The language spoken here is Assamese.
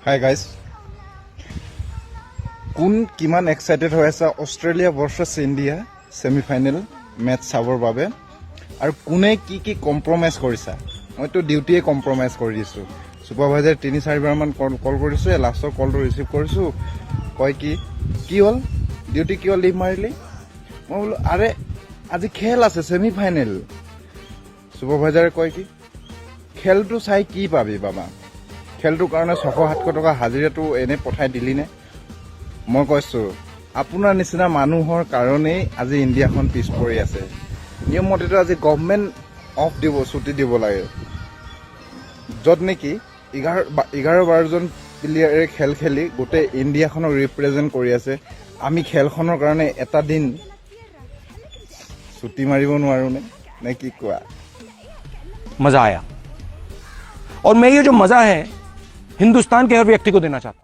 হাই গাইজ, কোন কিমান এক্সাইটেড হৈ আছে Australia versus India semifinal match চাবৰ বাবে, আৰু কোনে কি কি কম্প্ৰমাইজ কৰিছা? মইতো ডিউটিয়ে কম্প্ৰমাইজ কৰি দিছোঁ। ছুপাৰভাইজাৰ 3-4বাৰমান কল কৰিছোঁ, লাষ্টৰ কলটো ৰিচিভ কৰিছোঁ। কয় কি হ'ল ডিউটি কিয় লিভ মাৰিলি? মই বোলো আৰে আজি খেল আছে ছেমিফাইনেল। ছুপাৰভাইজাৰে কয় কি খেলটো চাই কি পাবি বাবা, খেলটোৰ কাৰণে 600-700 টকা হাজিৰাটো এনে পঠাই দিলি নে? মই কৈছোঁ আপোনাৰ নিচিনা মানুহৰ কাৰণেই আজি ইণ্ডিয়াখন পিছ পৰি আছে। নিয়মমতেতো আজি গভৰ্ণমেণ্ট অফ দিব, ছুটি দিব লাগে, য'ত নেকি 11-12জন প্লেয়াৰে খেল খেলি গোটেই ইণ্ডিয়াখনক ৰিপ্ৰেজেণ্ট কৰি আছে। আমি খেলখনৰ কাৰণে এটা দিন ছুটি মাৰিব নোৱাৰোঁ নে কি কোৱা? मजा आया और मैं ये जो मजा है हिंदुस्तान के हर व्यक्ति को देना चाहता हूं।